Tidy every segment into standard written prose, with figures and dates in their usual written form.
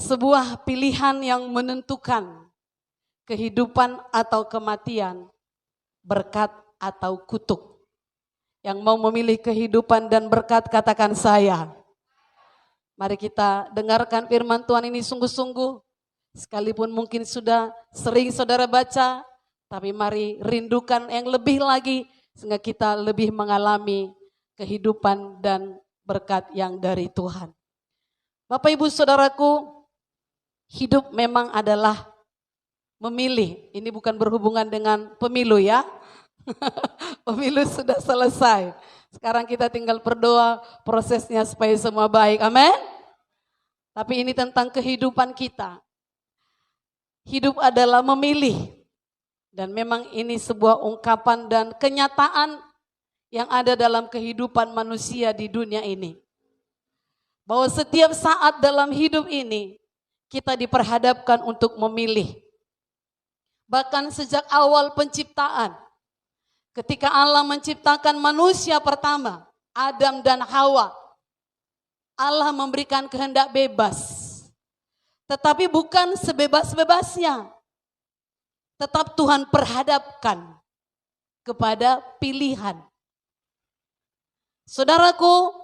sebuah pilihan yang menentukan kehidupan atau kematian, berkat atau kutuk. Yang mau memilih kehidupan dan berkat, katakan saya. Mari kita dengarkan firman Tuhan ini sungguh-sungguh. Sekalipun mungkin sudah sering saudara baca, tapi mari rindukan yang lebih lagi sehingga kita lebih mengalami kehidupan dan berkat yang dari Tuhan. Bapak Ibu Saudaraku, hidup memang adalah memilih. Ini bukan berhubungan dengan pemilu ya. Pemilu sudah selesai. Sekarang kita tinggal berdoa prosesnya supaya semua baik. Amin. Tapi ini tentang kehidupan kita. Hidup adalah memilih. Dan memang ini sebuah ungkapan dan kenyataan yang ada dalam kehidupan manusia di dunia ini. Bahwa setiap saat dalam hidup ini kita diperhadapkan untuk memilih. Bahkan sejak awal penciptaan, ketika Allah menciptakan manusia pertama, Adam dan Hawa, Allah memberikan kehendak bebas. Tetapi bukan sebebas-bebasnya. Tetap Tuhan perhadapkan kepada pilihan. Saudaraku,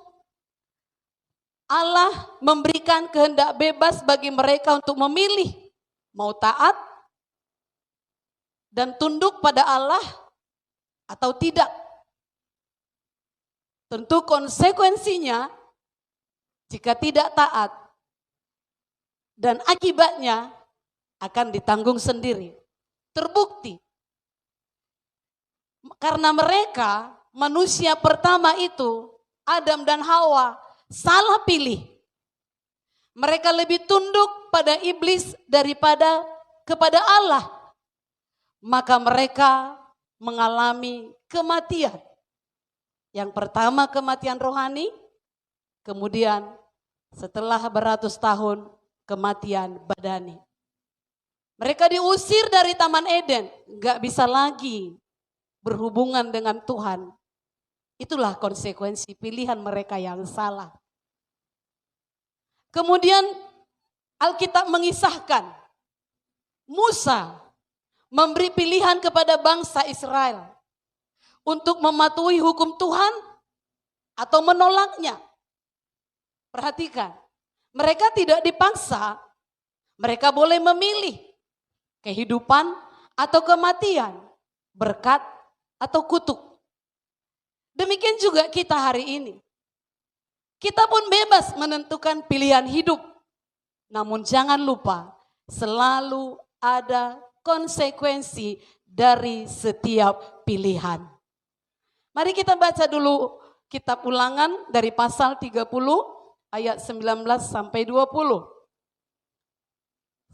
Allah memberikan kehendak bebas bagi mereka untuk memilih mau taat dan tunduk pada Allah atau tidak. Tentu konsekuensinya jika tidak taat dan akibatnya akan ditanggung sendiri. Terbukti. Karena mereka, manusia pertama itu, Adam dan Hawa, salah pilih. Mereka lebih tunduk pada iblis daripada kepada Allah. Maka mereka mengalami kematian. Yang pertama kematian rohani, kemudian setelah beratus tahun kematian badani. Mereka diusir dari Taman Eden, gak bisa lagi berhubungan dengan Tuhan. Itulah konsekuensi pilihan mereka yang salah. Kemudian Alkitab mengisahkan Musa memberi pilihan kepada bangsa Israel untuk mematuhi hukum Tuhan atau menolaknya. Perhatikan, mereka tidak dipaksa, mereka boleh memilih kehidupan atau kematian, berkat atau kutuk. Demikian juga kita hari ini. Kita pun bebas menentukan pilihan hidup. Namun jangan lupa, selalu ada konsekuensi dari setiap pilihan. Mari kita baca dulu kitab Ulangan dari pasal 30 ayat 19 sampai 20.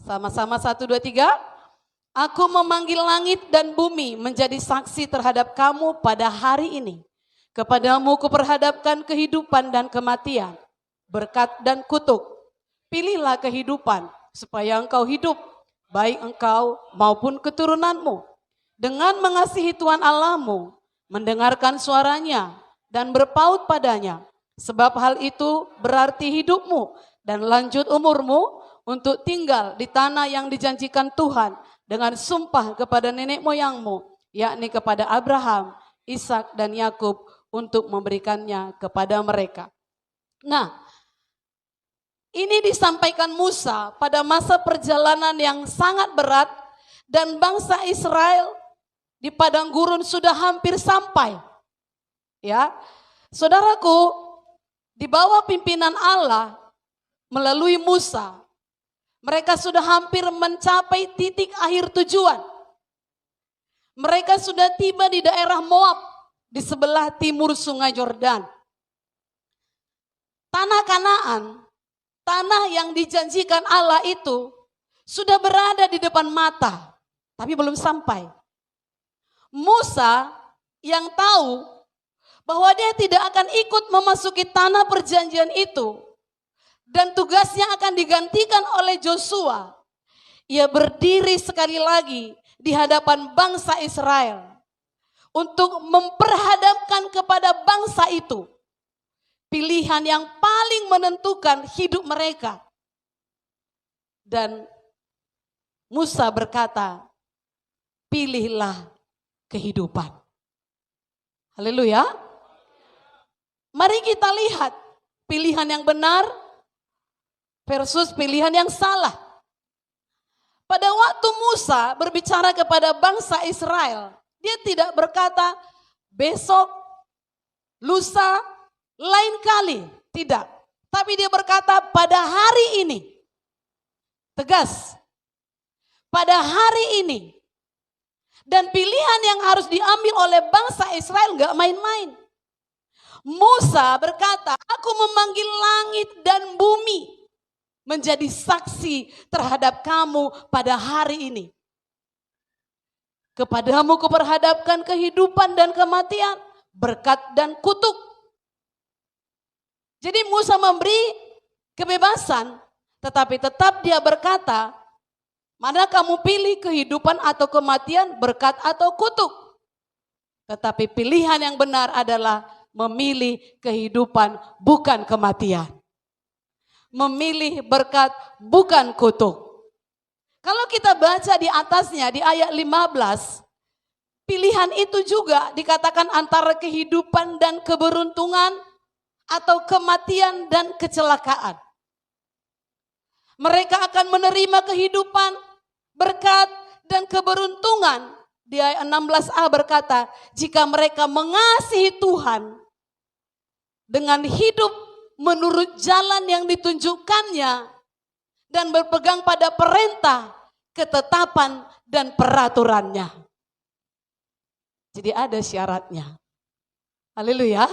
Sama-sama 1, 2, 3. Aku memanggil langit dan bumi menjadi saksi terhadap kamu pada hari ini. Kepadamu kuperhadapkan kehidupan dan kematian, berkat dan kutuk. Pilihlah kehidupan supaya engkau hidup, baik engkau maupun keturunanmu. Dengan mengasihi Tuhan Allahmu, mendengarkan suaranya dan berpaut padanya. Sebab hal itu berarti hidupmu dan lanjut umurmu untuk tinggal di tanah yang dijanjikan Tuhan dengan sumpah kepada nenek moyangmu, yakni kepada Abraham, Ishak dan Yakub untuk memberikannya kepada mereka. Nah, ini disampaikan Musa pada masa perjalanan yang sangat berat dan bangsa Israel di padang gurun sudah hampir sampai. Ya, saudaraku, di bawah pimpinan Allah melalui Musa, mereka sudah hampir mencapai titik akhir tujuan. Mereka sudah tiba di daerah Moab di sebelah timur sungai Yordan. Tanah Kanaan, tanah yang dijanjikan Allah itu sudah berada di depan mata, tapi belum sampai. Musa yang tahu bahwa dia tidak akan ikut memasuki tanah perjanjian itu dan tugasnya akan digantikan oleh Joshua. Ia berdiri sekali lagi di hadapan bangsa Israel untuk memperhadapkan kepada bangsa itu pilihan yang paling menentukan hidup mereka. Dan Musa berkata, pilihlah kehidupan. Haleluya. Mari kita lihat pilihan yang benar versus pilihan yang salah. Pada waktu Musa berbicara kepada bangsa Israel, dia tidak berkata besok, lusa, lain kali. Tidak. Tapi dia berkata pada hari ini. Tegas. Pada hari ini. Dan pilihan yang harus diambil oleh bangsa Israel gak main-main. Musa berkata, aku memanggil langit dan bumi menjadi saksi terhadap kamu pada hari ini. Kepadamu kuperhadapkan kehidupan dan kematian, berkat dan kutuk. Jadi Musa memberi kebebasan, tetapi tetap dia berkata, mana kamu pilih kehidupan atau kematian, berkat atau kutuk. Tetapi pilihan yang benar adalah memilih kehidupan bukan kematian. Memilih berkat bukan kutuk. Kalau kita baca di atasnya di ayat 15, pilihan itu juga dikatakan antara kehidupan dan keberuntungan atau kematian dan kecelakaan. Mereka akan menerima kehidupan, berkat dan keberuntungan. Di ayat 16a berkata, jika mereka mengasihi Tuhan dengan hidup menurut jalan yang ditunjukkannya dan berpegang pada perintah, ketetapan dan peraturannya. Jadi ada syaratnya. Haleluya.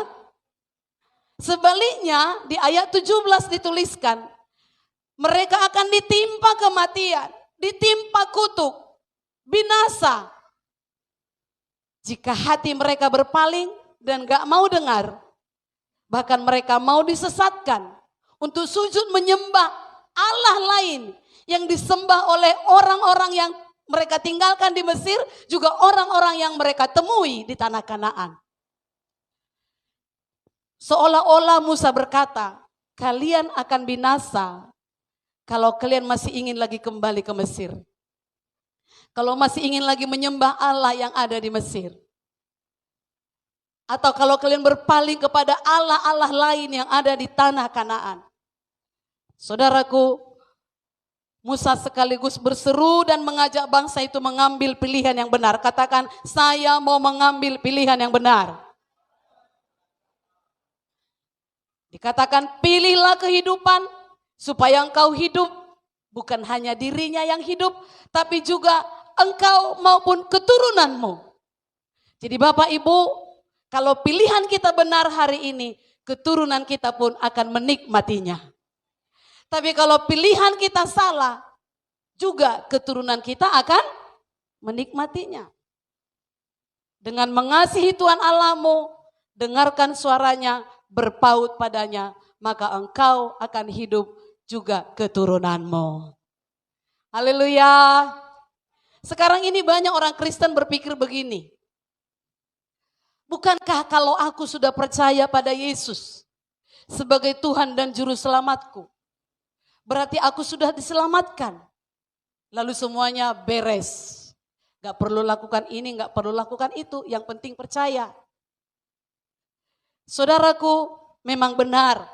Sebaliknya di ayat 17 dituliskan, mereka akan ditimpa kematian, ditimpa kutuk, binasa. Jika hati mereka berpaling dan gak mau dengar, bahkan mereka mau disesatkan untuk sujud menyembah Allah lain yang disembah oleh orang-orang yang mereka tinggalkan di Mesir, juga orang-orang yang mereka temui di tanah Kanaan. Seolah-olah Musa berkata, kalian akan binasa kalau kalian masih ingin lagi kembali ke Mesir. Kalau masih ingin lagi menyembah Allah yang ada di Mesir. Atau kalau kalian berpaling kepada Allah-Allah lain yang ada di tanah Kanaan. Saudaraku, Musa sekaligus berseru dan mengajak bangsa itu mengambil pilihan yang benar. Katakan, saya mau mengambil pilihan yang benar. Dikatakan, pilihlah kehidupan supaya engkau hidup. Bukan hanya dirinya yang hidup, tapi juga engkau maupun keturunanmu. Jadi Bapak Ibu, kalau pilihan kita benar hari ini, keturunan kita pun akan menikmatinya. Tapi kalau pilihan kita salah, juga keturunan kita akan menikmatinya. Dengan mengasihi Tuhan Allahmu, dengarkan suaranya, berpaut padanya, maka engkau akan hidup juga keturunanmu. Haleluya. Sekarang ini banyak orang Kristen berpikir begini. Bukankah kalau aku sudah percaya pada Yesus sebagai Tuhan dan Juru Selamatku, berarti aku sudah diselamatkan. Lalu semuanya beres. Gak perlu lakukan ini, gak perlu lakukan itu, yang penting percaya. Saudaraku, memang benar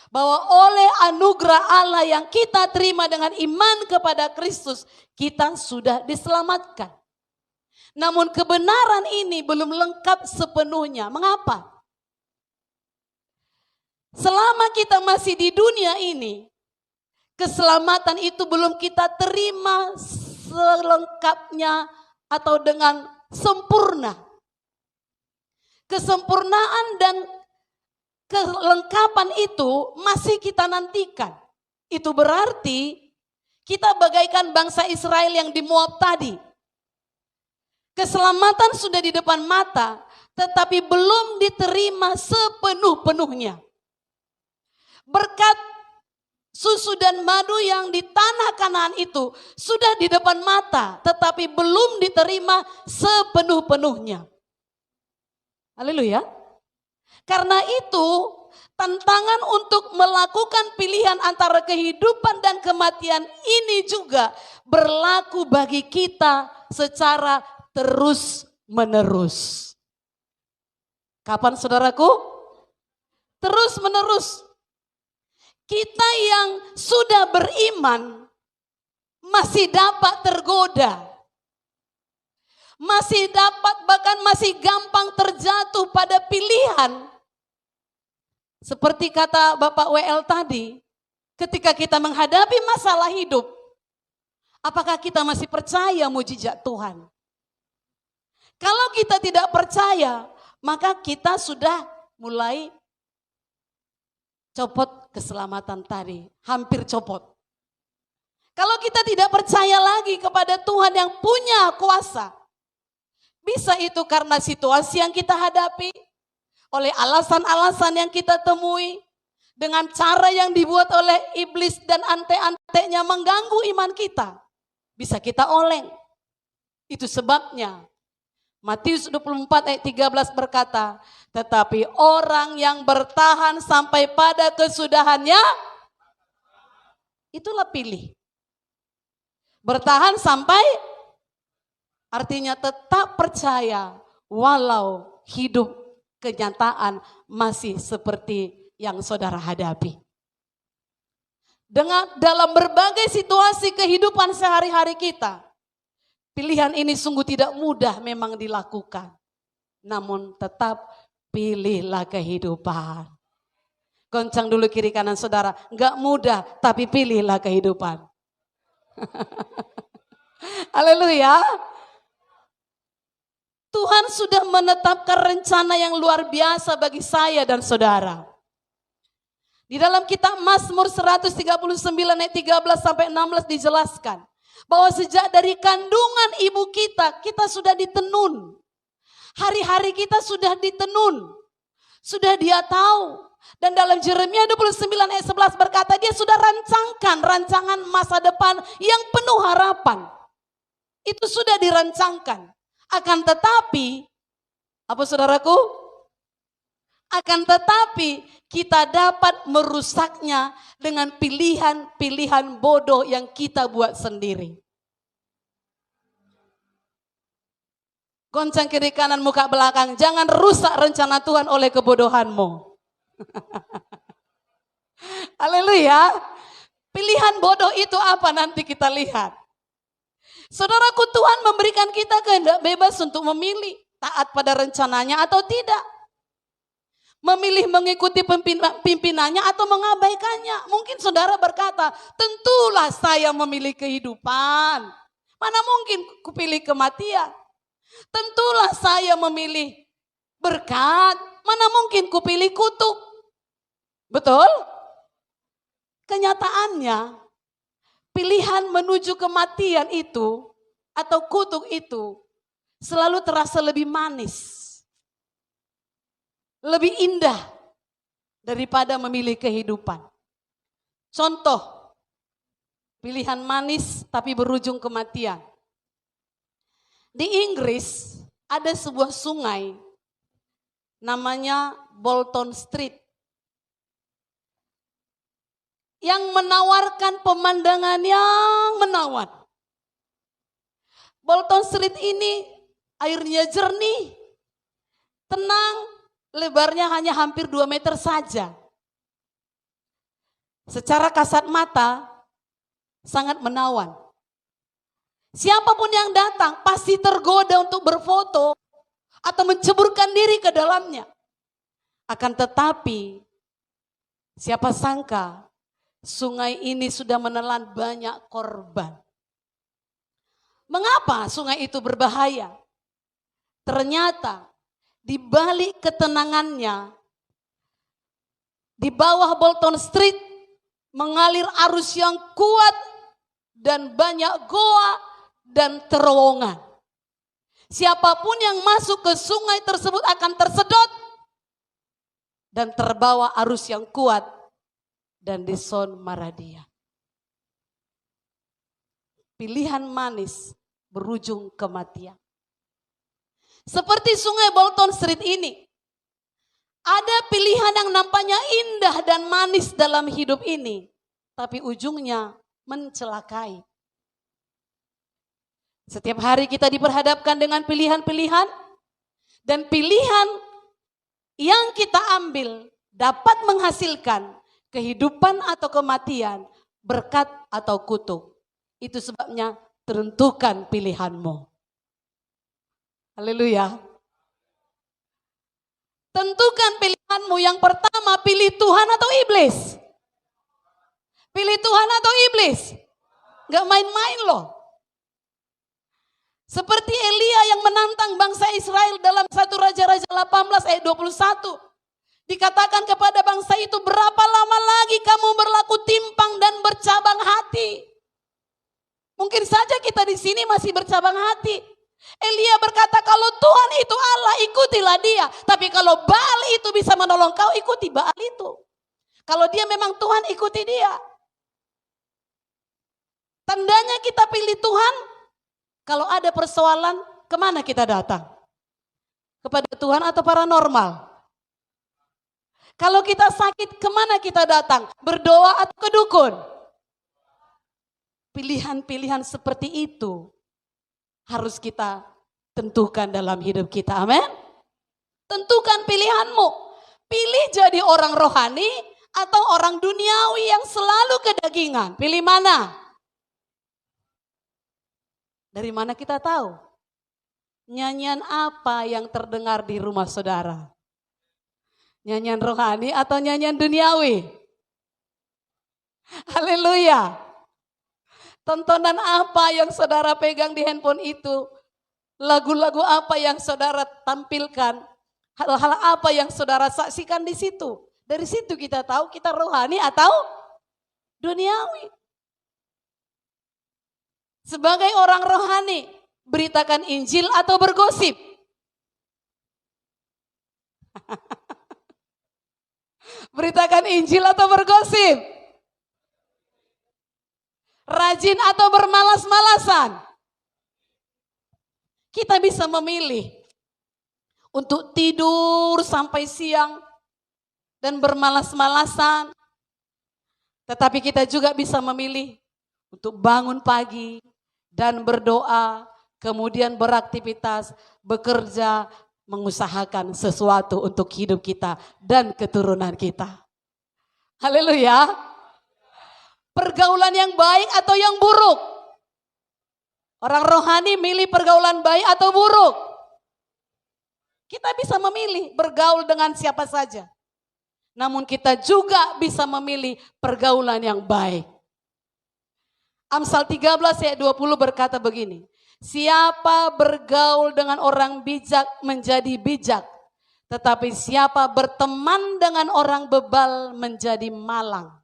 bahwa oleh anugerah Allah yang kita terima dengan iman kepada Kristus, kita sudah diselamatkan. Namun kebenaran ini belum lengkap sepenuhnya. Mengapa? Selama kita masih di dunia ini, keselamatan itu belum kita terima selengkapnya atau dengan sempurna. Kesempurnaan dan kelengkapan itu masih kita nantikan. Itu berarti kita bagaikan bangsa Israel yang di Moab tadi. Keselamatan sudah di depan mata, tetapi belum diterima sepenuh-penuhnya. Berkat susu dan madu yang di tanah Kanaan itu sudah di depan mata, tetapi belum diterima sepenuh-penuhnya. Haleluya. Karena itu tantangan untuk melakukan pilihan antara kehidupan dan kematian ini juga berlaku bagi kita secara terus menerus. Kapan saudaraku? Terus menerus. Kita yang sudah beriman masih dapat tergoda. Masih dapat, bahkan masih gampang terjatuh pada pilihan. Seperti kata Bapak WL tadi, ketika kita menghadapi masalah hidup, apakah kita masih percaya mujizat Tuhan? Kalau kita tidak percaya, maka kita sudah mulai copot keselamatan tadi, hampir copot. Kalau kita tidak percaya lagi kepada Tuhan yang punya kuasa, bisa itu karena situasi yang kita hadapi, oleh alasan-alasan yang kita temui, dengan cara yang dibuat oleh iblis dan ante-antenya mengganggu iman kita, bisa kita oleng. Itu sebabnya Matius 24 ayat 13 berkata, tetapi orang yang bertahan sampai pada kesudahannya, itulah pilih. Bertahan sampai artinya tetap percaya walau hidup kenyataan masih seperti yang saudara hadapi. Dalam berbagai situasi kehidupan sehari-hari kita, pilihan ini sungguh tidak mudah memang dilakukan. Namun tetap pilihlah kehidupan. Goncang dulu kiri kanan saudara, enggak mudah tapi pilihlah kehidupan. Haleluya. Tuhan sudah menetapkan rencana yang luar biasa bagi saya dan saudara. Di dalam kitab Mazmur 139 ayat 13 sampai 16 dijelaskan bahwa sejak dari kandungan ibu kita, kita sudah ditenun. Hari-hari kita sudah ditenun. Sudah Dia tahu. Dan dalam Yeremia 29 ayat 11 berkata, Dia sudah rancangkan rancangan masa depan yang penuh harapan. Itu sudah dirancangkan. Akan tetapi, apa saudaraku? Akan tetapi kita dapat merusaknya dengan pilihan-pilihan bodoh yang kita buat sendiri. Goncang kiri kanan muka belakang, jangan rusak rencana Tuhan oleh kebodohanmu. Haleluya. Pilihan bodoh itu apa nanti kita lihat. Saudaraku, Tuhan memberikan kita kehendak bebas untuk memilih taat pada rencananya atau tidak. Memilih mengikuti pimpinannya atau mengabaikannya. Mungkin saudara berkata, tentulah saya memilih kehidupan. Mana mungkin kupilih kematian. Tentulah saya memilih berkat. Mana mungkin kupilih kutuk. Betul? Kenyataannya, pilihan menuju kematian itu atau kutuk itu selalu terasa lebih manis. Lebih indah daripada memilih kehidupan. Contoh, pilihan manis tapi berujung kematian. Di Inggris ada sebuah sungai namanya Bolton Street yang menawarkan pemandangan yang menawan. Bolton Street ini airnya jernih, tenang, lebarnya hanya hampir 2 meter saja. Secara kasat mata sangat menawan. Siapapun yang datang pasti tergoda untuk berfoto atau menceburkan diri ke dalamnya. Akan tetapi siapa sangka sungai ini sudah menelan banyak korban. Mengapa sungai itu berbahaya? Ternyata di balik ketenangannya, di bawah Bolton Street mengalir arus yang kuat dan banyak goa dan terowongan. Siapapun yang masuk ke sungai tersebut akan tersedot dan terbawa arus yang kuat dan dison maradia. Pilihan manis berujung kematian. Seperti sungai Bolton Street ini, Ada pilihan yang nampaknya indah dan manis dalam hidup ini, tapi ujungnya mencelakai. Setiap hari kita diperhadapkan dengan pilihan-pilihan, dan pilihan yang kita ambil dapat menghasilkan kehidupan atau kematian, berkat atau kutuk. Itu sebabnya tentukan pilihanmu. Haleluya. Tentukan pilihanmu. Yang pertama, pilih Tuhan atau iblis? Pilih Tuhan atau iblis? Gak main-main loh. Seperti Elia yang menantang bangsa Israel dalam 1 Raja-Raja 18 ayat 21. Dikatakan kepada bangsa itu, berapa lama lagi kamu berlaku timpang dan bercabang hati? Mungkin saja kita di sini masih bercabang hati. Elia berkata, kalau Tuhan itu Allah, ikutilah dia. Tapi kalau Baal itu bisa menolong kau, ikuti Baal itu. Kalau dia memang Tuhan, ikuti dia. Tandanya kita pilih Tuhan, kalau ada persoalan, kemana kita datang? Kepada Tuhan atau paranormal? Kalau kita sakit, kemana kita datang? Berdoa atau ke dukun? Pilihan-pilihan seperti itu harus kita tentukan dalam hidup kita. Amin. Tentukan pilihanmu. Pilih jadi orang rohani atau orang duniawi yang selalu kedagingan. Pilih mana? Dari mana kita tahu? Nyanyian apa yang terdengar di rumah saudara? Nyanyian rohani atau nyanyian duniawi? Haleluya. Tontonan apa yang saudara pegang di handphone itu? Lagu-lagu apa yang saudara tampilkan? Hal-hal apa yang saudara saksikan di situ? Dari situ kita tahu kita rohani atau duniawi. Sebagai orang rohani, beritakan Injil atau bergosip? Beritakan Injil atau bergosip? Rajin atau bermalas-malasan? Kita bisa memilih untuk tidur sampai siang dan bermalas-malasan. Tetapi kita juga bisa memilih untuk bangun pagi dan berdoa, kemudian beraktivitas, bekerja, mengusahakan sesuatu untuk hidup kita dan keturunan kita. Haleluya. Pergaulan yang baik atau yang buruk? Orang rohani milih pergaulan baik atau buruk? Kita bisa memilih bergaul dengan siapa saja. Namun kita juga bisa memilih pergaulan yang baik. Amsal 13 ayat 20 berkata begini. Siapa bergaul dengan orang bijak menjadi bijak. Tetapi siapa berteman dengan orang bebal menjadi malang.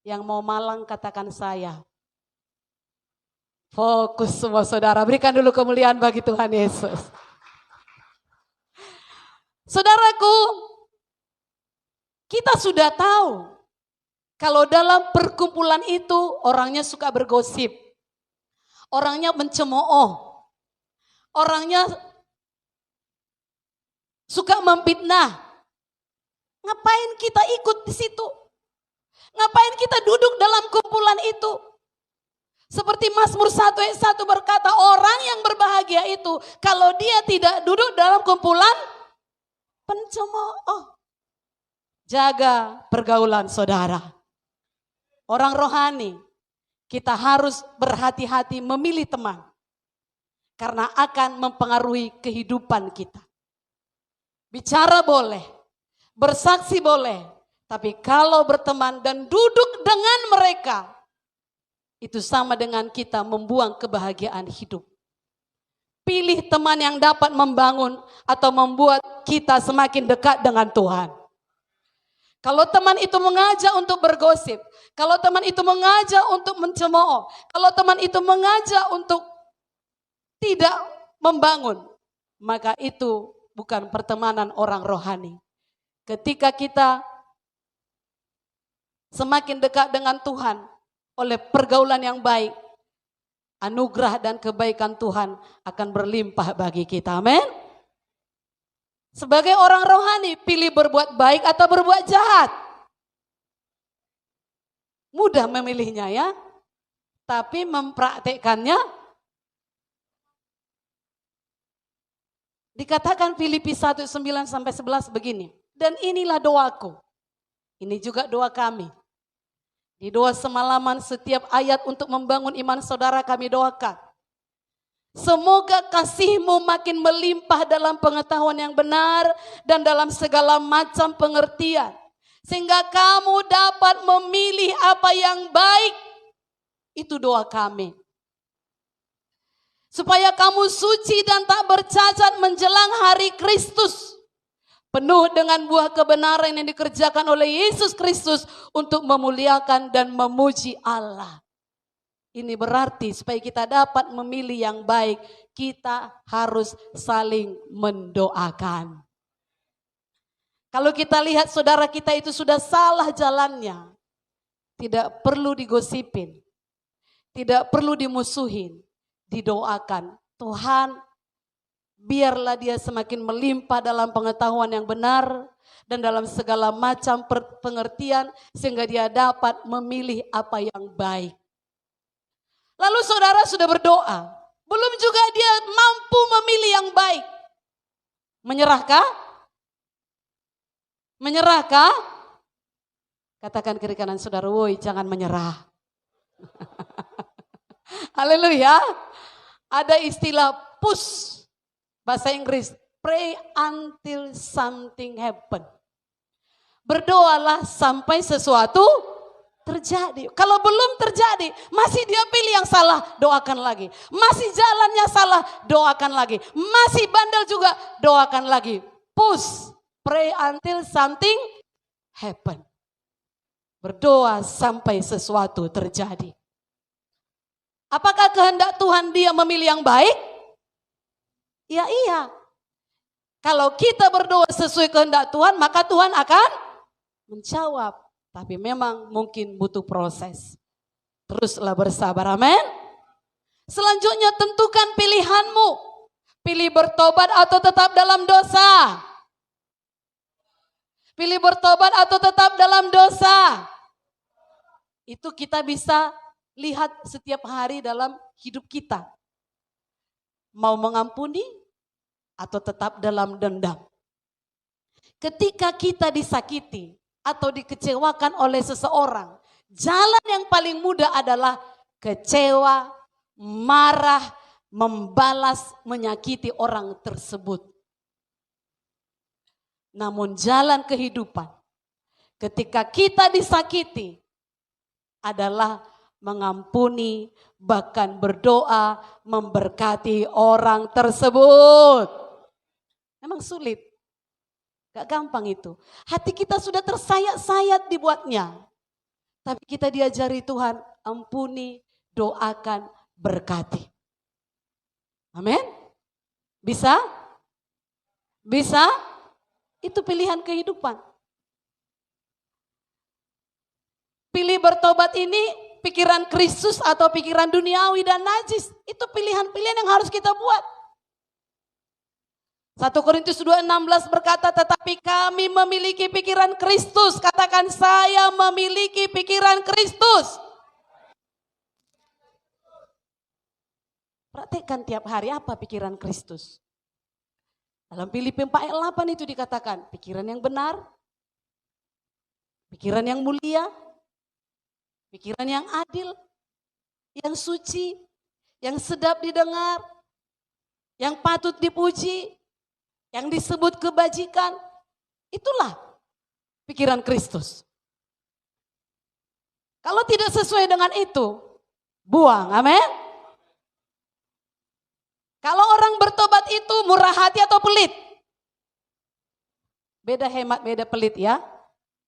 Yang mau malang katakan saya. Fokus semua saudara. Berikan dulu kemuliaan bagi Tuhan Yesus. Saudaraku, kita sudah tahu. Kalau dalam perkumpulan itu orangnya suka bergosip. Orangnya mencemooh. Orangnya suka memfitnah. Ngapain kita ikut di situ? Ngapain kita duduk dalam kumpulan itu? Seperti Mazmur 1 ayat 1 berkata, orang yang berbahagia itu kalau dia tidak duduk dalam kumpulan pencemooh. Jaga pergaulan saudara. Orang rohani, kita harus berhati-hati memilih teman. Karena akan mempengaruhi kehidupan kita. Bicara boleh, bersaksi boleh. Tapi kalau berteman dan duduk dengan mereka, itu sama dengan kita membuang kebahagiaan hidup. Pilih teman yang dapat membangun atau membuat kita semakin dekat dengan Tuhan. Kalau teman itu mengajak untuk bergosip, kalau teman itu mengajak untuk mencemooh, kalau teman itu mengajak untuk tidak membangun, maka itu bukan pertemanan orang rohani. Ketika kita semakin dekat dengan Tuhan oleh pergaulan yang baik, anugerah dan kebaikan Tuhan akan berlimpah bagi kita. Amin. Sebagai orang rohani, pilih berbuat baik atau berbuat jahat. Mudah memilihnya ya, tapi mempraktekkannya. Dikatakan Filipi 1:9-11 begini. Dan inilah doaku. Ini juga doa kami. Di doa semalaman setiap ayat untuk membangun iman saudara kami doakan. Semoga kasih-Mu makin melimpah dalam pengetahuan yang benar dan dalam segala macam pengertian. Sehingga kamu dapat memilih apa yang baik. Itu doa kami. Supaya kamu suci dan tak bercacat menjelang hari Kristus. Penuh dengan buah kebenaran yang dikerjakan oleh Yesus Kristus untuk memuliakan dan memuji Allah. Ini berarti supaya kita dapat memilih yang baik, kita harus saling mendoakan. Kalau kita lihat saudara kita itu sudah salah jalannya, tidak perlu digosipin, tidak perlu dimusuhin, didoakan. Tuhan, biarlah dia semakin melimpah dalam pengetahuan yang benar dan dalam segala macam pengertian sehingga dia dapat memilih apa yang baik. Lalu saudara sudah berdoa, belum juga dia mampu memilih yang baik. Menyerahkah? Menyerahkah? Katakan kiri kanan saudara, woi jangan menyerah. Haleluya. Ada istilah push, bahasa Inggris, pray until something happen. Berdoalah sampai sesuatu terjadi. Kalau belum terjadi, masih dia pilih yang salah, doakan lagi. Masih jalannya salah, doakan lagi. Masih bandel juga, doakan lagi. Push, pray until something happen. Berdoa sampai sesuatu terjadi. Apakah kehendak Tuhan dia memilih yang baik? Ya iya. Kalau kita berdoa sesuai kehendak Tuhan, maka Tuhan akan menjawab. Tapi memang mungkin butuh proses. Teruslah bersabar, amin. Selanjutnya tentukan pilihanmu. Pilih bertobat atau tetap dalam dosa. Pilih bertobat atau tetap dalam dosa. Itu kita bisa lihat setiap hari dalam hidup kita. Mau mengampuni atau tetap dalam dendam. Ketika kita disakiti atau dikecewakan oleh seseorang, jalan yang paling mudah adalah kecewa, marah, membalas, menyakiti orang tersebut. Namun jalan kehidupan ketika kita disakiti adalah mengampuni, bahkan berdoa, memberkati orang tersebut. Memang sulit. Gak gampang itu. Hati kita sudah tersayat-sayat dibuatnya. Tapi kita diajari Tuhan, ampuni, doakan, berkati. Amin? Bisa? Bisa? Itu pilihan kehidupan. Pilih bertobat ini pikiran Kristus atau pikiran duniawi dan najis. Itu pilihan-pilihan yang harus kita buat. 1 Korintus 2:16 berkata, tetapi kami memiliki pikiran Kristus. Katakan, saya memiliki pikiran Kristus. Praktekkan tiap hari apa pikiran Kristus. Dalam Filipi 4:8 itu dikatakan, pikiran yang benar, pikiran yang mulia, pikiran yang adil, yang suci, yang sedap didengar, yang patut dipuji, yang disebut kebajikan, itulah pikiran Kristus. Kalau tidak sesuai dengan itu, buang, amin. Kalau orang bertobat itu murah hati atau pelit? Beda hemat, beda pelit ya.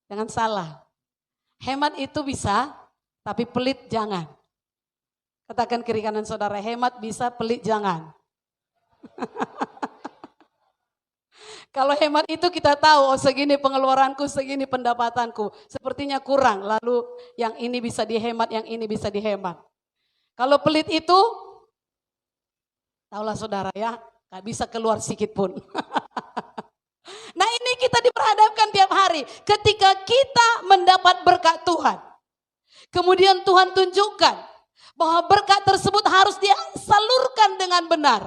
Jangan salah. Hemat itu bisa, tapi pelit jangan. Katakan kiri kanan saudara, hemat bisa, pelit jangan. Kalau hemat itu kita tahu, oh segini pengeluaranku, segini pendapatanku. Sepertinya kurang, lalu yang ini bisa dihemat, yang ini bisa dihemat. Kalau pelit itu, tahulah saudara ya, gak bisa keluar sedikit pun. Nah ini kita diperhadapkan tiap hari. Ketika kita mendapat berkat Tuhan. Kemudian Tuhan tunjukkan bahwa berkat tersebut harus disalurkan dengan benar.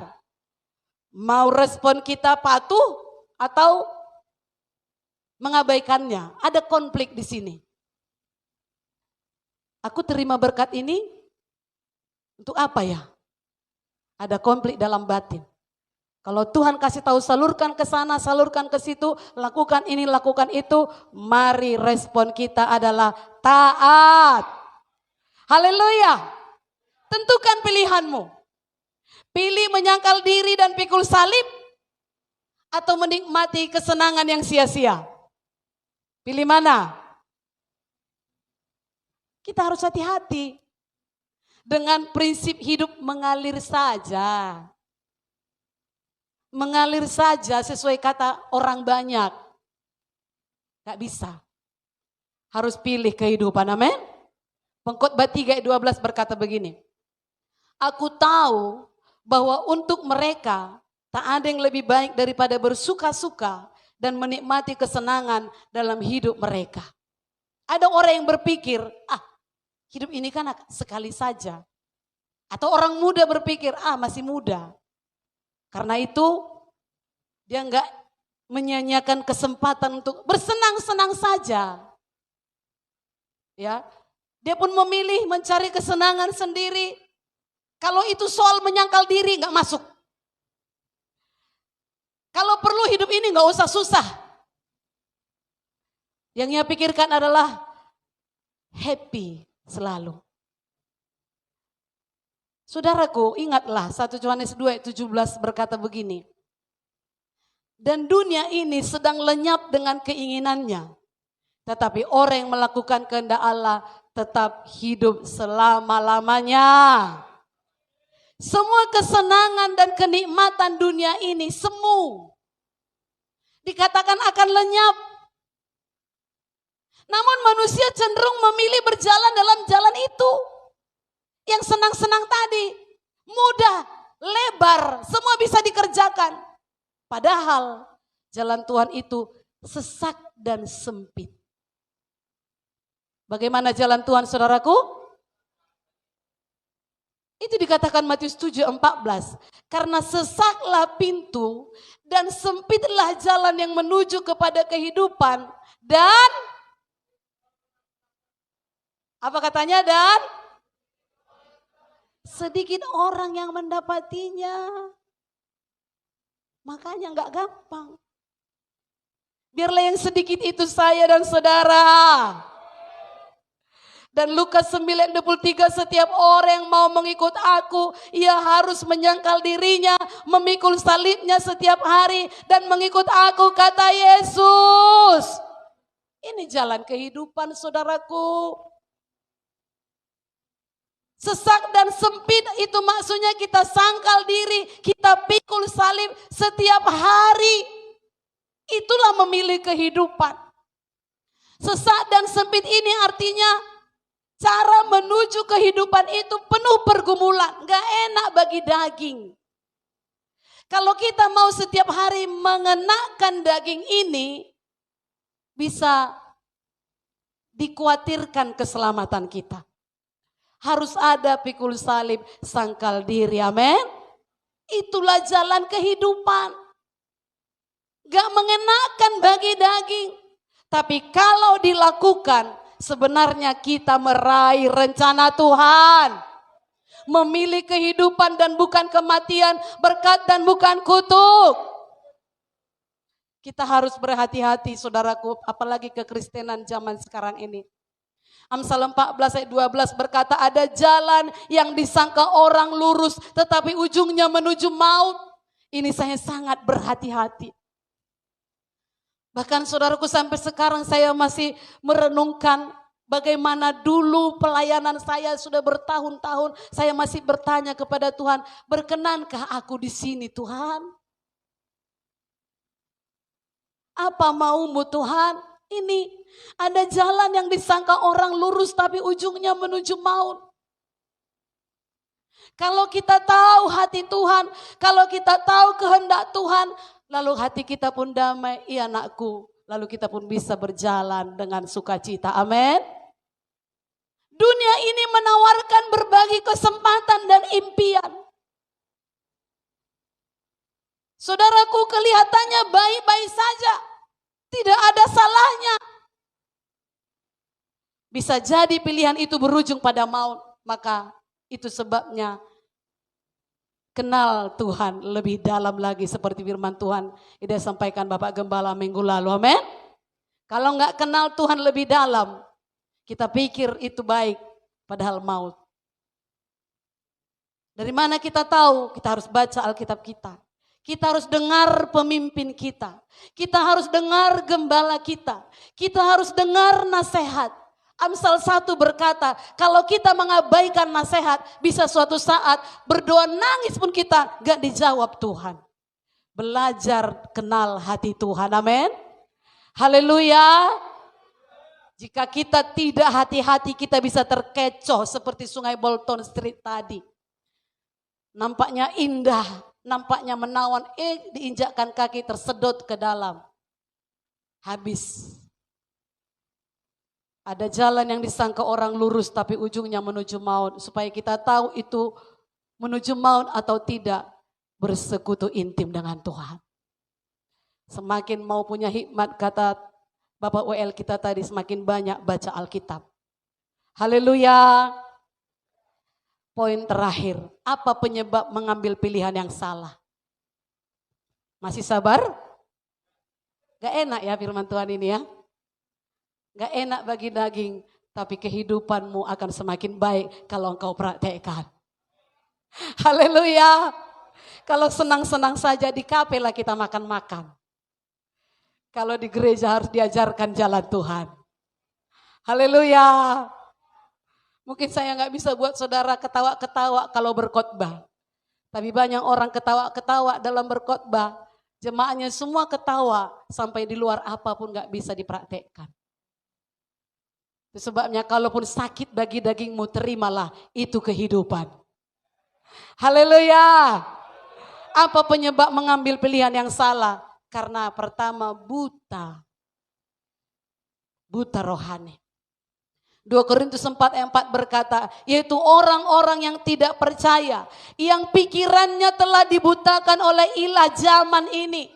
Mau respon kita patuh atau mengabaikannya. Ada konflik di sini. Aku terima berkat ini untuk apa ya? Ada konflik dalam batin. Kalau Tuhan kasih tahu salurkan ke sana, salurkan ke situ, lakukan ini, lakukan itu, mari respon kita adalah taat. Haleluya. Tentukan pilihanmu. Pilih menyangkal diri dan pikul salib atau menikmati kesenangan yang sia-sia. Pilih mana? Kita harus hati-hati dengan prinsip hidup mengalir saja. Mengalir saja sesuai kata orang banyak. Gak bisa. Harus pilih kehidupan, amin. Pengkhotbah 3 ayat 12 berkata begini. Aku tahu bahwa untuk mereka tak ada yang lebih baik daripada bersuka-suka dan menikmati kesenangan dalam hidup mereka. Ada orang yang berpikir, hidup ini kan sekali saja. Atau orang muda berpikir, masih muda. Karena itu dia enggak menyanyiakan kesempatan untuk bersenang-senang saja. Ya, dia pun memilih mencari kesenangan sendiri. Kalau itu soal menyangkal diri enggak masuk. Kalau perlu hidup ini enggak usah susah. Yang ia pikirkan adalah happy selalu. Saudaraku, ingatlah 1 Yohanes 2 ayat 17 berkata begini. Dan dunia ini sedang lenyap dengan keinginannya. Tetapi orang yang melakukan kehendak Allah tetap hidup selama-lamanya. Semua kesenangan dan kenikmatan dunia ini semu. Dikatakan akan lenyap. Namun manusia cenderung memilih berjalan dalam jalan itu. Yang senang-senang tadi, mudah, lebar, semua bisa dikerjakan. Padahal jalan Tuhan itu sesak dan sempit. Bagaimana jalan Tuhan, saudaraku? Itu dikatakan Matius 7:14. Karena sesaklah pintu dan sempitlah jalan yang menuju kepada kehidupan. Dan, apa katanya? Dan sedikit orang yang mendapatinya. Makanya enggak gampang. Biarlah yang sedikit itu saya dan saudara. Dan Lukas 9:23, setiap orang yang mau mengikut aku, ia harus menyangkal dirinya, memikul salibnya setiap hari dan mengikut aku, kata Yesus. Ini jalan kehidupan, saudaraku. Sesak dan sempit itu maksudnya kita sangkal diri, kita pikul salib setiap hari. Itulah memilih kehidupan. Sesak dan sempit ini artinya cara menuju kehidupan itu penuh pergumulan, gak enak bagi daging. Kalau kita mau setiap hari mengenakan daging ini, bisa dikhawatirkan keselamatan kita. Harus ada pikul salib, sangkal diri, amin. Itulah jalan kehidupan. Gak mengenakan bagi daging. Tapi kalau dilakukan, sebenarnya kita meraih rencana Tuhan. Memilih kehidupan dan bukan kematian, berkat dan bukan kutuk. Kita harus berhati-hati, saudaraku, apalagi kekristenan zaman sekarang ini. Amsal 14 ayat 12 berkata, ada jalan yang disangka orang lurus tetapi ujungnya menuju maut. Ini saya sangat berhati-hati. Bahkan saudaraku, sampai sekarang saya masih merenungkan bagaimana dulu pelayanan saya sudah bertahun-tahun. Saya masih bertanya kepada Tuhan, berkenankah aku di sini, Tuhan? Apa maumu, Tuhan? Ini ada jalan yang disangka orang lurus tapi ujungnya menuju maut. Kalau kita tahu hati Tuhan, kalau kita tahu kehendak Tuhan, lalu hati kita pun damai, iya anakku, lalu kita pun bisa berjalan dengan sukacita. Amin. Dunia ini menawarkan berbagai kesempatan dan impian. Saudaraku, kelihatannya baik-baik saja, tidak ada salahnya. Bisa jadi pilihan itu berujung pada maut, maka itu sebabnya kenal Tuhan lebih dalam lagi seperti firman Tuhan yang sampaikan Bapak Gembala minggu lalu. Amin. Kalau enggak kenal Tuhan lebih dalam, kita pikir itu baik, padahal maut. Dari mana kita tahu? Kita harus baca Alkitab kita. Kita harus dengar pemimpin kita. Kita harus dengar gembala kita. Kita harus dengar nasihat. Amsal 1 berkata, kalau kita mengabaikan nasihat, bisa suatu saat berdoa nangis pun kita gak dijawab Tuhan. Belajar kenal hati Tuhan, amin. Haleluya. Jika kita tidak hati-hati, kita bisa terkecoh seperti sungai Bolton Street tadi. Nampaknya indah, nampaknya menawan, diinjakkan kaki tersedot ke dalam. Habis. Ada jalan yang disangka orang lurus tapi ujungnya menuju maut. Supaya kita tahu itu menuju maut atau tidak, bersekutu intim dengan Tuhan. Semakin mau punya hikmat, kata Bapak WL kita tadi, semakin banyak baca Alkitab. Haleluya. Poin terakhir, apa penyebab mengambil pilihan yang salah? Masih sabar? Gak enak ya firman Tuhan ini ya. Gak enak bagi daging, tapi kehidupanmu akan semakin baik kalau engkau praktekkan. Haleluya. Kalau senang-senang saja di kafe lah kita makan-makan. Kalau di gereja harus diajarkan jalan Tuhan. Haleluya. Mungkin saya gak bisa buat saudara ketawa-ketawa kalau berkhotbah. Tapi banyak orang ketawa-ketawa dalam berkhotbah. Jemaahnya semua ketawa sampai di luar apapun gak bisa dipraktekkan. Itu sebabnya kalaupun sakit bagi dagingmu, terimalah, itu kehidupan. Haleluya. Apa penyebab mengambil pilihan yang salah? Karena pertama buta rohani. 2 Korintus 4 ayat 4 berkata, yaitu orang-orang yang tidak percaya, yang pikirannya telah dibutakan oleh ilah zaman ini.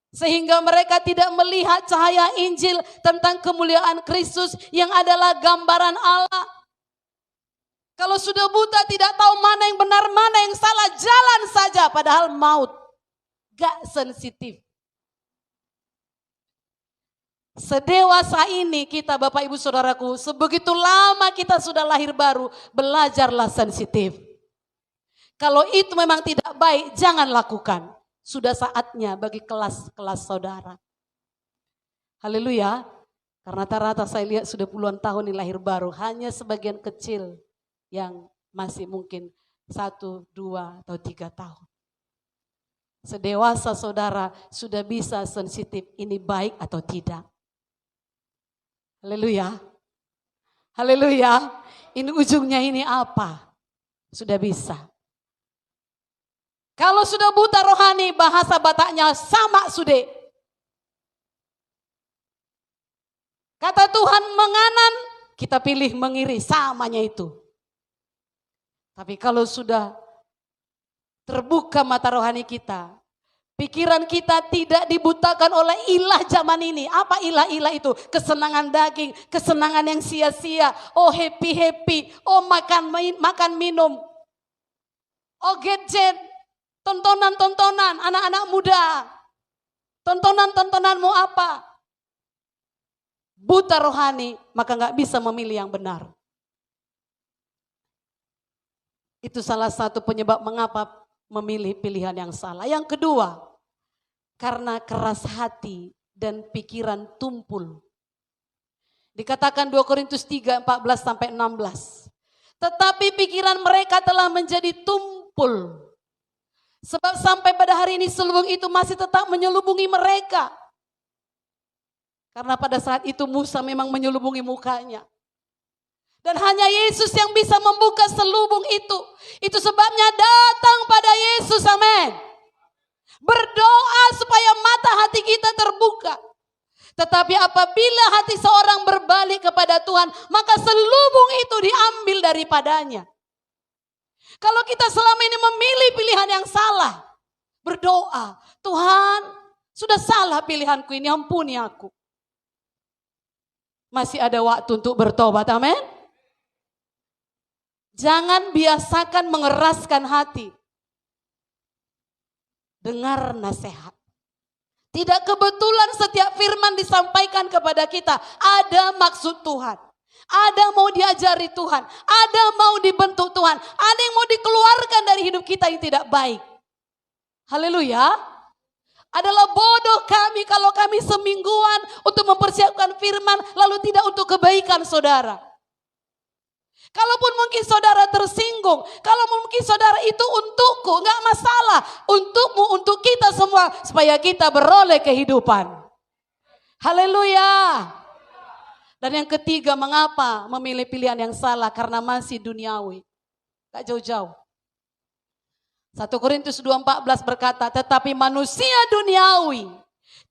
Sehingga mereka tidak melihat cahaya Injil tentang kemuliaan Kristus yang adalah gambaran Allah. Kalau sudah buta tidak tahu mana yang benar, mana yang salah, jalan saja padahal maut. Gak sensitif. Sedewasa ini kita Bapak Ibu Saudaraku, sebegitu lama kita sudah lahir baru, belajarlah sensitif. Kalau itu memang tidak baik, jangan lakukan. Sudah saatnya bagi kelas-kelas saudara. Haleluya. Karena rata-rata saya lihat sudah puluhan tahun ini lahir baru. Hanya sebagian kecil yang masih mungkin 1, 2, atau 3 tahun. Sedewasa saudara sudah bisa sensitif ini baik atau tidak. Haleluya. Haleluya. Ini ujungnya ini apa? Sudah bisa. Kalau sudah buta rohani, bahasa Bataknya sama sudah. Kata Tuhan menganan, kita pilih mengiri, samanya itu. Tapi kalau sudah terbuka mata rohani kita, pikiran kita tidak dibutakan oleh ilah zaman ini. Apa ilah-ilah itu? Kesenangan daging, kesenangan yang sia-sia. Oh happy, oh makan minum. Oh gadget. Tontonan-tontonan anak-anak muda. Tontonan-tontonanmu apa? Buta rohani, maka gak bisa memilih yang benar. Itu salah satu penyebab mengapa memilih pilihan yang salah. Yang kedua, karena keras hati dan pikiran tumpul. Dikatakan 2 Korintus 3, 14-16. Tetapi pikiran mereka telah menjadi tumpul. Sebab sampai pada hari ini selubung itu masih tetap menyelubungi mereka. Karena pada saat itu Musa memang menyelubungi mukanya. Dan hanya Yesus yang bisa membuka selubung itu. Itu sebabnya datang pada Yesus, amin. Berdoa supaya hati kita terbuka. Tetapi apabila hati seorang berbalik kepada Tuhan, maka selubung itu diambil daripadanya. Kalau kita selama ini memilih pilihan yang salah, berdoa, Tuhan, sudah salah pilihanku ini, ampuni aku. Masih ada waktu untuk bertobat, amin. Jangan biasakan mengeraskan hati. Dengar nasihat. Tidak kebetulan setiap firman disampaikan kepada kita. Ada maksud Tuhan. Ada mau diajari Tuhan. Ada mau dibentuk Tuhan. Ada yang mau dikeluarkan dari hidup kita yang tidak baik. Haleluya. Adalah bodoh kami kalau kami semingguan untuk mempersiapkan firman lalu tidak untuk kebaikan saudara. Kalaupun mungkin saudara tersinggung, kalau mungkin saudara itu untukku, enggak masalah. Untukmu, untuk kita semua, supaya kita beroleh kehidupan. Haleluya. Dan yang ketiga, mengapa memilih pilihan yang salah? Karena masih duniawi. Enggak jauh-jauh. 1 Korintus 2:14 berkata, tetapi manusia duniawi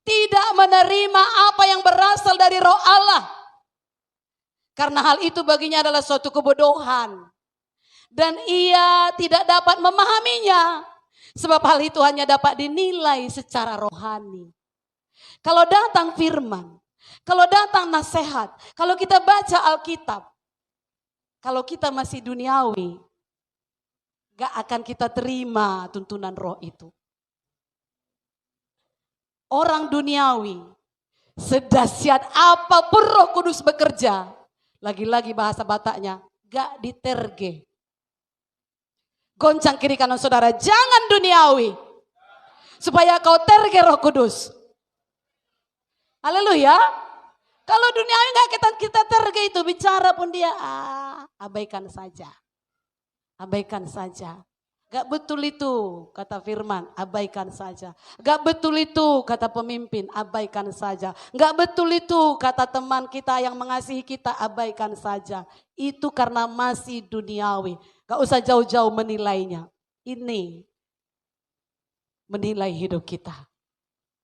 tidak menerima apa yang berasal dari Roh Allah. Karena hal itu baginya adalah suatu kebodohan. Dan ia tidak dapat memahaminya. Sebab hal itu hanya dapat dinilai secara rohani. Kalau datang firman, kalau datang nasihat, kalau kita baca Alkitab, kalau kita masih duniawi, gak akan kita terima tuntunan roh itu. Orang duniawi, sedahsyat apapun Roh Kudus bekerja, lagi-lagi bahasa Bataknya, gak diterge. Goncang kiri kanan saudara, jangan duniawi. Supaya kau terge Roh Kudus. Haleluya. Kalau duniawi gak kita terge itu, bicara pun dia, abaikan saja. Abaikan saja. Gak betul itu kata firman, abaikan saja. Gak betul itu kata pemimpin, abaikan saja. Gak betul itu kata teman kita yang mengasihi kita, abaikan saja. Itu karena masih duniawi. Gak usah jauh-jauh menilainya. Ini menilai hidup kita.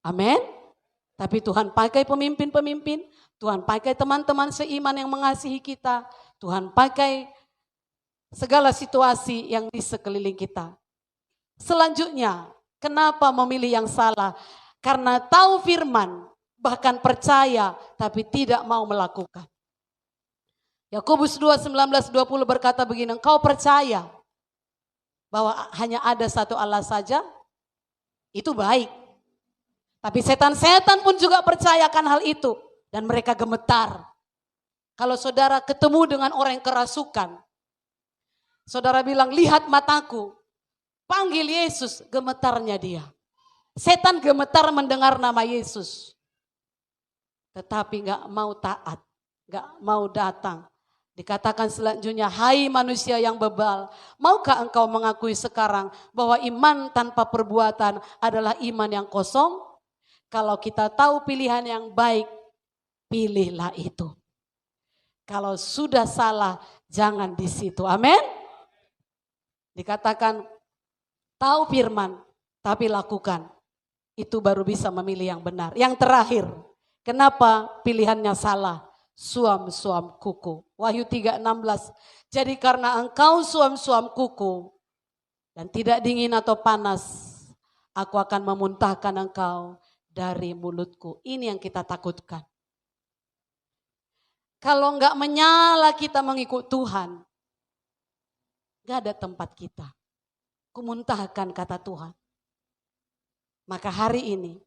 Amin. Tapi Tuhan pakai pemimpin-pemimpin, Tuhan pakai teman-teman seiman yang mengasihi kita, Tuhan pakai segala situasi yang di sekeliling kita. Selanjutnya, kenapa memilih yang salah? Karena tahu firman, bahkan percaya, tapi tidak mau melakukan. Yakobus 2:19-20 berkata begini, engkau percaya bahwa hanya ada satu Allah saja, itu baik. Tapi setan-setan pun juga percayakan hal itu, dan mereka gemetar. Kalau saudara ketemu dengan orang yang kerasukan, saudara bilang, lihat mataku. Panggil Yesus, gemetarnya dia. Setan gemetar mendengar nama Yesus. Tetapi gak mau taat, gak mau datang. Dikatakan selanjutnya, hai manusia yang bebal, maukah engkau mengakui sekarang bahwa iman tanpa perbuatan adalah iman yang kosong? Kalau kita tahu pilihan yang baik, pilihlah itu. Kalau sudah salah, jangan di situ. Amin. Dikatakan tahu firman tapi lakukan. Itu baru bisa memilih yang benar. Yang terakhir, kenapa pilihannya salah? Suam-suam kuku. Wahyu 3:16. Jadi karena engkau suam-suam kuku dan tidak dingin atau panas, aku akan memuntahkan engkau dari mulutku. Ini yang kita takutkan. Kalau enggak menyala kita mengikut Tuhan, gak ada tempat kita. Kumuntahkan kata Tuhan. Maka hari ini,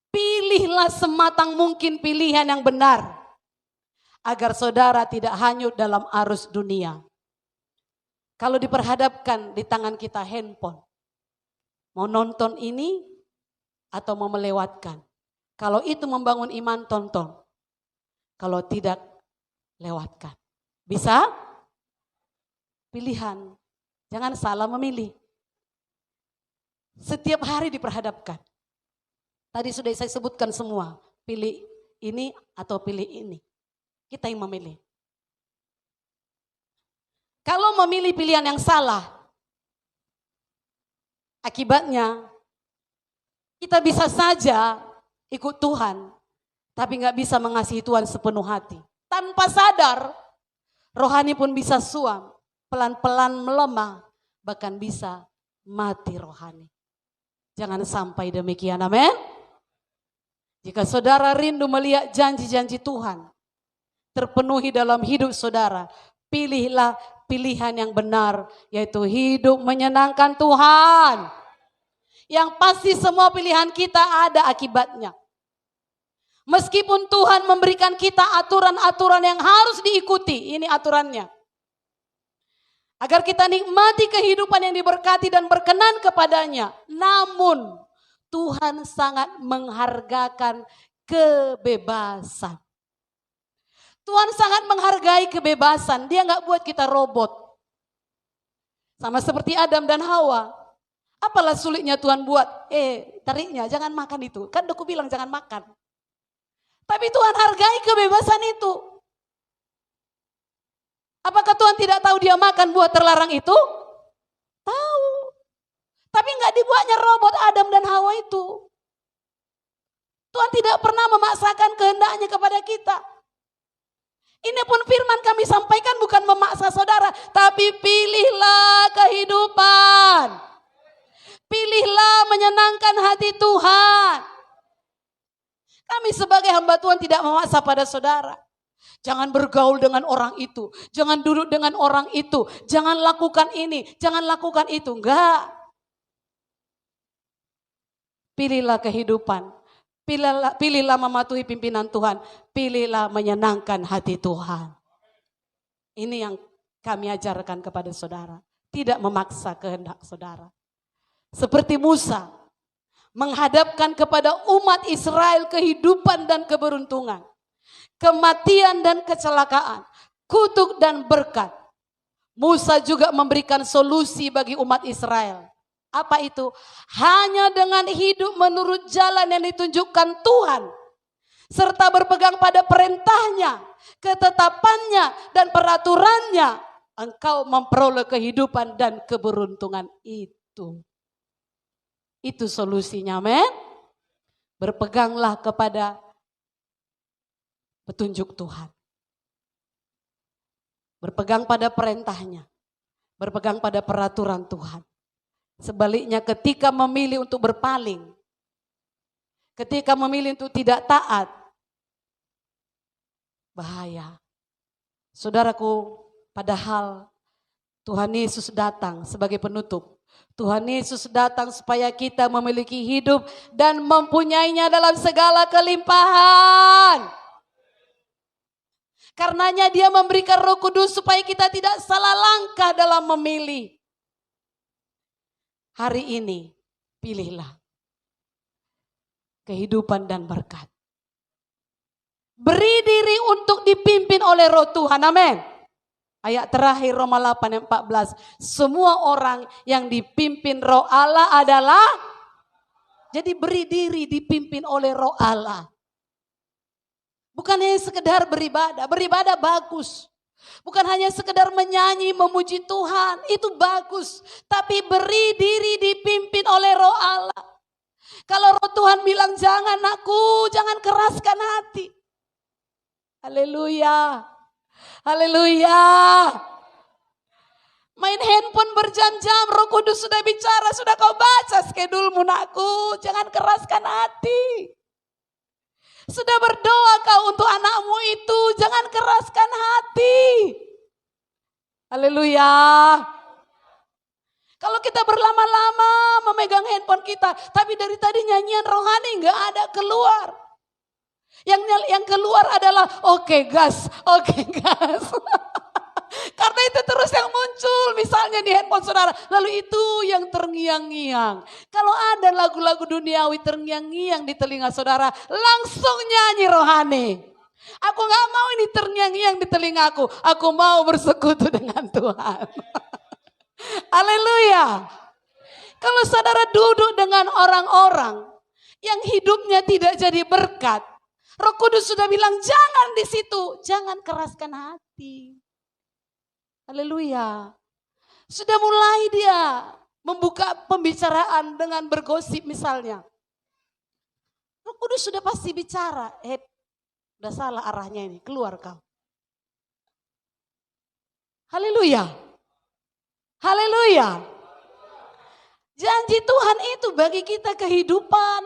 pilihlah sematang mungkin pilihan yang benar. Agar saudara tidak hanyut dalam arus dunia. Kalau diperhadapkan di tangan kita handphone. Mau nonton ini atau mau melewatkan. Kalau itu membangun iman, tonton. Kalau tidak, lewatkan. Bisa? Pilihan. Jangan salah memilih. Setiap hari diperhadapkan. Tadi sudah saya sebutkan semua. Pilih ini atau pilih ini. Kita yang memilih. Kalau memilih pilihan yang salah, akibatnya kita bisa saja ikut Tuhan, tapi nggak bisa mengasihi Tuhan sepenuh hati. Tanpa sadar, rohani pun bisa suam, pelan-pelan melemah, bahkan bisa mati rohani. Jangan sampai demikian, amin. Jika saudara rindu melihat janji-janji Tuhan terpenuhi dalam hidup saudara, pilihlah pilihan yang benar, yaitu hidup menyenangkan Tuhan. Yang pasti semua pilihan kita ada akibatnya. Meskipun Tuhan memberikan kita aturan-aturan yang harus diikuti, ini aturannya. Agar kita nikmati kehidupan yang diberkati dan berkenan kepadanya. Namun Tuhan sangat menghargakan kebebasan. Tuhan sangat menghargai kebebasan. Dia nggak buat kita robot. Sama seperti Adam dan Hawa. Apalah sulitnya Tuhan buat? Tariknya jangan makan itu. Kan aku bilang jangan makan. Tapi Tuhan hargai kebebasan itu. Apakah Tuhan tidak tahu dia makan buah terlarang itu? Tahu. Tapi nggak dibuatnya robot Adam dan Hawa itu. Tuhan tidak pernah memaksakan kehendaknya kepada kita. Ini pun firman kami sampaikan bukan memaksa saudara, tapi pilihlah kehidupan. Pilihlah menyenangkan hati Tuhan. Kami sebagai hamba Tuhan tidak memaksa pada saudara. Jangan bergaul dengan orang itu, jangan duduk dengan orang itu, jangan lakukan ini, jangan lakukan itu. Enggak. Pilihlah kehidupan. Pilihlah mematuhi pimpinan Tuhan. Pilihlah menyenangkan hati Tuhan. Ini yang kami ajarkan kepada saudara. Tidak memaksa kehendak saudara. Seperti Musa menghadapkan kepada umat Israel kehidupan dan keberuntungan. Kematian dan kecelakaan. Kutuk dan berkat. Musa juga memberikan solusi bagi umat Israel. Apa itu? Hanya dengan hidup menurut jalan yang ditunjukkan Tuhan. Serta berpegang pada perintahnya, ketetapannya, dan peraturannya. Engkau memperoleh kehidupan dan keberuntungan itu. Itu solusinya, men. Berpeganglah kepada petunjuk Tuhan. Berpegang pada perintahnya. Berpegang pada peraturan Tuhan. Sebaliknya ketika memilih untuk berpaling, ketika memilih untuk tidak taat, bahaya. Saudaraku, padahal Tuhan Yesus datang sebagai penutup. Tuhan Yesus datang supaya kita memiliki hidup dan mempunyainya dalam segala kelimpahan. Karenanya dia memberikan Roh Kudus supaya kita tidak salah langkah dalam memilih. Hari ini pilihlah kehidupan dan berkat. Beri diri untuk dipimpin oleh Roh Tuhan, amin. Ayat terakhir Roma 8 ayat 14. Semua orang yang dipimpin Roh Allah adalah, jadi beri diri dipimpin oleh Roh Allah. Bukan hanya sekedar beribadah, beribadah bagus. Bukan hanya sekedar menyanyi, memuji Tuhan, itu bagus. Tapi beri diri dipimpin oleh Roh Allah. Kalau Roh Tuhan bilang jangan aku, jangan keraskan hati. Haleluya, haleluya. Main handphone berjam-jam, Roh Kudus sudah bicara, sudah kau baca skedulmu nakku, jangan keraskan hati. Sudah berdoa kau untuk anakmu itu, jangan keraskan hati. Haleluya. Kalau kita berlama-lama memegang handphone kita, tapi dari tadi nyanyian rohani nggak ada keluar. Yang keluar adalah oke gas. Karena itu terus yang muncul misalnya di handphone saudara. Lalu itu yang terngiang-ngiang. Kalau ada lagu-lagu duniawi terngiang-ngiang di telinga saudara, langsung nyanyi rohani. Aku gak mau ini terngiang-ngiang di telingaku. Aku mau bersekutu dengan Tuhan. Haleluya. Kalau saudara duduk dengan orang-orang yang hidupnya tidak jadi berkat, Roh Kudus sudah bilang jangan di situ, jangan keraskan hati. Haleluya. Sudah mulai dia membuka pembicaraan dengan bergosip misalnya. Roh Kudus sudah pasti bicara. Udah salah arahnya ini, keluar kau. Haleluya. Haleluya. Janji Tuhan itu bagi kita kehidupan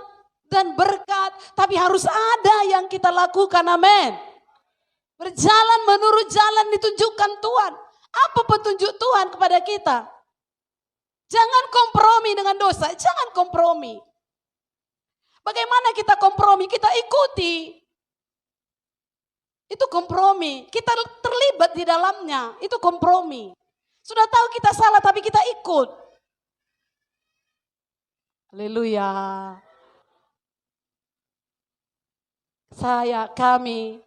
dan berkat. Tapi harus ada yang kita lakukan, amin. Berjalan menurut jalan ditunjukkan Tuhan. Apa petunjuk Tuhan kepada kita? Jangan kompromi dengan dosa, jangan kompromi. Bagaimana kita kompromi? Kita ikuti. Itu kompromi. Kita terlibat di dalamnya. Itu kompromi. Sudah tahu kita salah tapi kita ikut. Haleluya. Kami,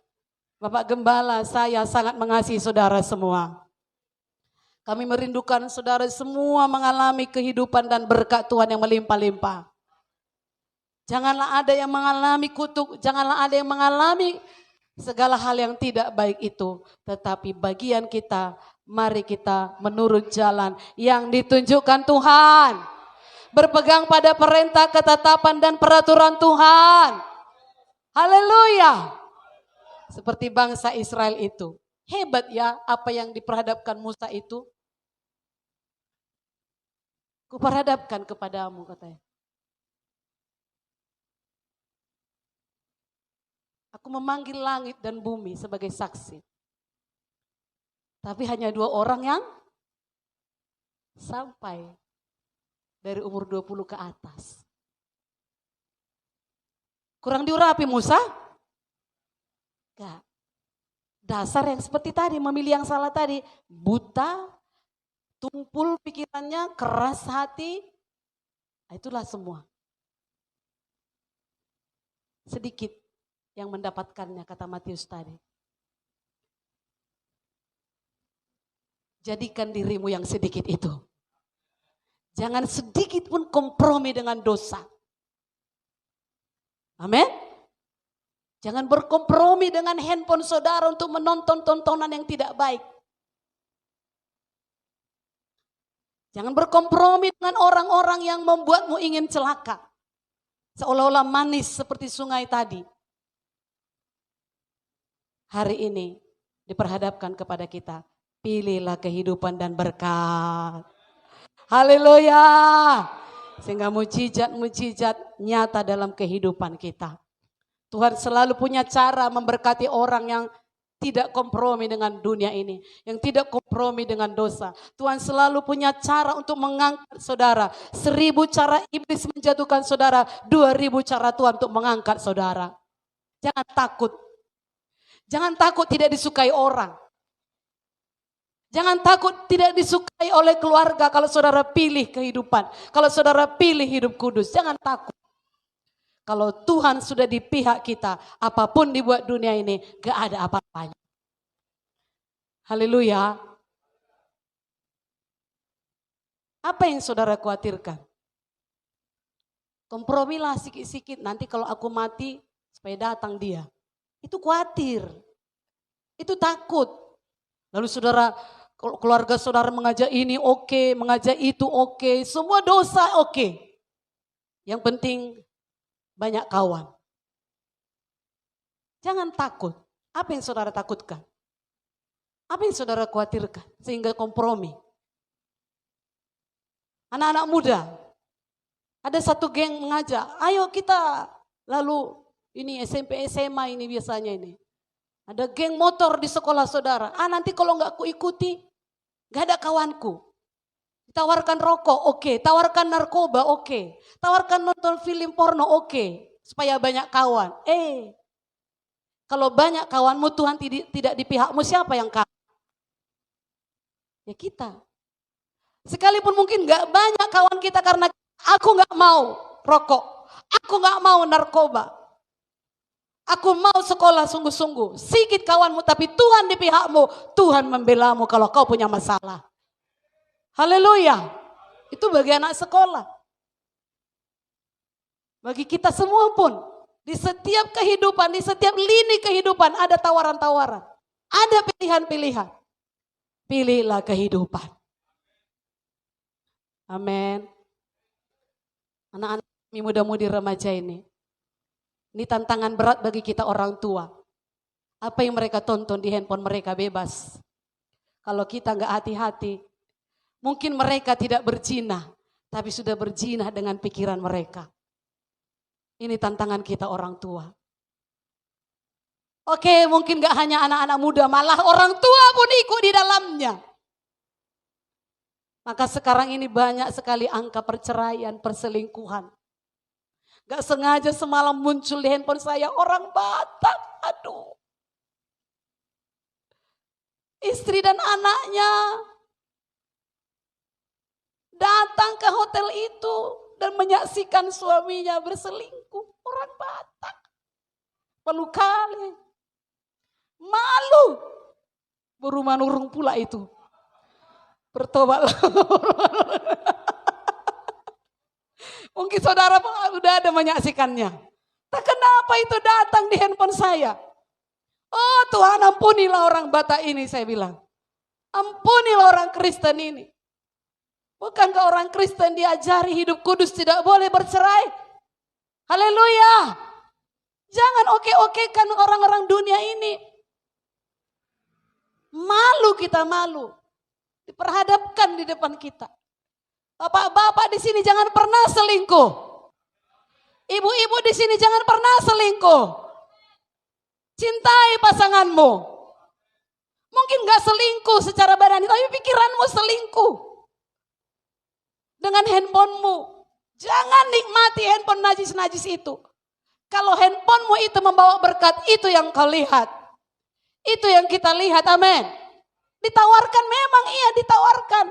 Bapak Gembala, saya sangat mengasihi saudara semua. Kami merindukan saudara semua mengalami kehidupan dan berkat Tuhan yang melimpah-limpah. Janganlah ada yang mengalami kutuk, janganlah ada yang mengalami segala hal yang tidak baik itu. Tetapi bagian kita, mari kita menurut jalan yang ditunjukkan Tuhan. Berpegang pada perintah, ketetapan dan peraturan Tuhan. Haleluya. Seperti bangsa Israel itu. Hebat ya apa yang diperhadapkan Musa itu. Kuperhadapkan kepadamu katanya. Aku memanggil langit dan bumi sebagai saksi. Tapi hanya 2 orang yang sampai dari umur 20 ke atas. Kurang diurapi Musa? Enggak. Dasar yang seperti tadi, memilih yang salah tadi. Buta, tumpul pikirannya, keras hati. Nah, itulah semua. Sedikit yang mendapatkannya, kata Matius tadi. Jadikan dirimu yang sedikit itu. Jangan sedikit pun kompromi dengan dosa. Amin. Jangan berkompromi dengan handphone saudara untuk menonton tontonan yang tidak baik. Jangan berkompromi dengan orang-orang yang membuatmu ingin celaka. Seolah-olah manis seperti sungai tadi. Hari ini diperhadapkan kepada kita. Pilihlah kehidupan dan berkat. Haleluya. Sehingga mujizat-mujizat nyata dalam kehidupan kita. Tuhan selalu punya cara memberkati orang yang tidak kompromi dengan dunia ini. Yang tidak kompromi dengan dosa. Tuhan selalu punya cara untuk mengangkat saudara. 1000 cara iblis menjatuhkan saudara. 2000 cara Tuhan untuk mengangkat saudara. Jangan takut. Jangan takut tidak disukai orang. Jangan takut tidak disukai oleh keluarga kalau saudara pilih kehidupan. Kalau saudara pilih hidup kudus. Jangan takut. Kalau Tuhan sudah di pihak kita, apapun dibuat dunia ini, gak ada apa-apanya. Haleluya. Apa yang saudara khawatirkan? Kompromilah sikit-sikit, nanti kalau aku mati, supaya datang dia. Itu khawatir. Itu takut. Lalu saudara, keluarga saudara mengajak ini oke, mengajak itu oke, semua dosa oke. Yang penting banyak kawan. Jangan takut. Apa yang saudara takutkan? Apa yang saudara khawatirkan? Sehingga kompromi. Anak-anak muda. Ada satu geng mengajak. Ayo kita. Lalu ini SMP SMA ini biasanya ini. Ada geng motor di sekolah saudara. Nanti kalau nggak aku ikuti. Gak ada kawanku. Tawarkan rokok, oke. Tawarkan narkoba, oke. Tawarkan nonton film porno, oke. Supaya banyak kawan. Kalau banyak kawanmu Tuhan tidak di pihakmu, siapa yang kawan? Ya kita. Sekalipun mungkin gak banyak kawan kita karena aku gak mau rokok. Aku gak mau narkoba. Aku mau sekolah sungguh-sungguh. Sikit kawanmu tapi Tuhan di pihakmu. Tuhan membelamu kalau kau punya masalah. Haleluya. Itu bagi anak sekolah. Bagi kita semua pun. Di setiap kehidupan, di setiap lini kehidupan ada tawaran-tawaran. Ada pilihan-pilihan. Pilihlah kehidupan. Amin. Anak-anak muda-mudi remaja ini. Ini tantangan berat bagi kita orang tua. Apa yang mereka tonton di handphone mereka bebas. Kalau kita nggak hati-hati, mungkin mereka tidak berzina, tapi sudah berzina dengan pikiran mereka. Ini tantangan kita orang tua. Oke, mungkin gak hanya anak-anak muda, malah orang tua pun ikut di dalamnya. Maka sekarang ini banyak sekali angka perceraian, perselingkuhan. Gak sengaja semalam muncul di handphone saya orang Batak, aduh. Istri dan anaknya datang ke hotel itu dan menyaksikan suaminya berselingkuh. Orang Batak. Malu kali. Malu. Berumah nurung pula itu. Bertobatlah. Mungkin saudara sudah ada menyaksikannya. Tak kenapa itu datang di handphone saya. Oh Tuhan, ampunilah orang Batak ini, saya bilang. Ampunilah orang Kristen ini. Bukankah orang Kristen diajari hidup kudus tidak boleh bercerai? Haleluya. Jangan oke-okekan orang-orang dunia ini. Malu kita, malu. Diperhadapkan di depan kita. Bapak-bapak di sini jangan pernah selingkuh. Ibu-ibu di sini jangan pernah selingkuh. Cintai pasanganmu. Mungkin gak selingkuh secara badani, tapi pikiranmu selingkuh. Dengan handphonemu. Jangan nikmati handphone najis-najis itu. Kalau handphonemu itu membawa berkat, itu yang kau lihat. Itu yang kita lihat, amin. Ditawarkan, memang iya ditawarkan.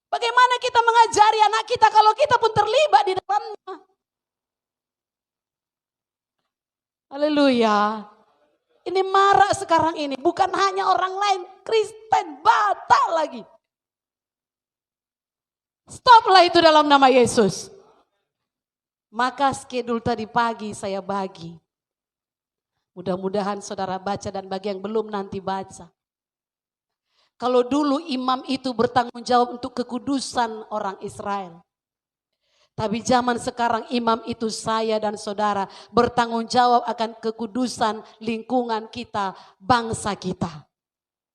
Bagaimana kita mengajari anak kita kalau kita pun terlibat di dalamnya. Haleluya. Ini marak sekarang ini, bukan hanya orang lain, Kristen, Batak lagi. Stoplah itu dalam nama Yesus. Maka schedule tadi pagi saya bagi. Mudah-mudahan saudara baca dan bagi yang belum nanti baca. Kalau dulu imam itu bertanggung jawab untuk kekudusan orang Israel. Tapi zaman sekarang imam itu saya dan saudara bertanggung jawab akan kekudusan lingkungan kita, bangsa kita.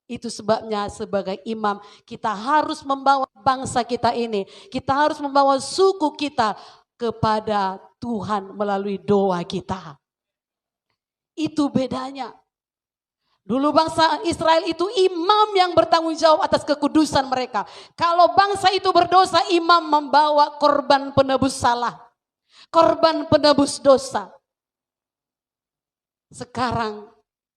Itu sebabnya sebagai imam kita harus membawa bangsa kita ini. Kita harus membawa suku kita kepada Tuhan melalui doa kita. Itu bedanya. Dulu bangsa Israel itu imam yang bertanggung jawab atas kekudusan mereka. Kalau bangsa itu berdosa, imam membawa korban penebus salah. Korban penebus dosa. Sekarang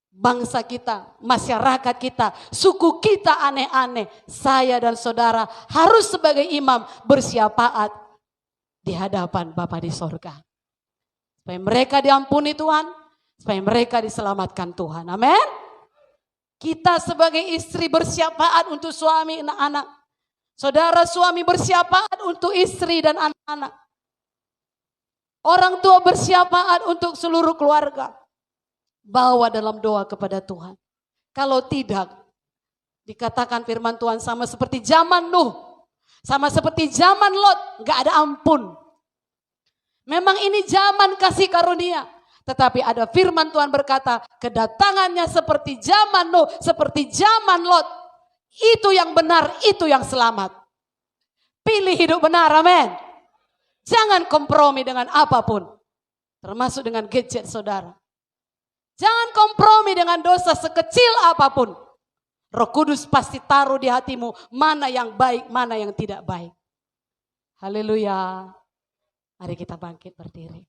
bangsa kita, masyarakat kita, suku kita aneh-aneh. Saya dan saudara harus sebagai imam bersyafaat di hadapan Bapa di sorga. Supaya mereka diampuni Tuhan. Supaya mereka diselamatkan Tuhan. Amin. Kita sebagai istri bersyafaat untuk suami dan anak. Saudara suami bersyafaat untuk istri dan anak-anak. Orang tua bersyafaat untuk seluruh keluarga. Bawa dalam doa kepada Tuhan. Kalau tidak, dikatakan firman Tuhan sama seperti zaman Nuh. Sama seperti zaman Lot, gak ada ampun. Memang ini zaman kasih karunia. Tetapi ada firman Tuhan berkata, kedatangannya seperti zaman Nuh, seperti zaman Lot. Itu yang benar, itu yang selamat. Pilih hidup benar, amin. Jangan kompromi dengan apapun. Termasuk dengan gadget saudara. Jangan kompromi dengan dosa sekecil apapun. Roh Kudus pasti taruh di hatimu mana yang baik, mana yang tidak baik. Haleluya. Mari kita bangkit berdiri.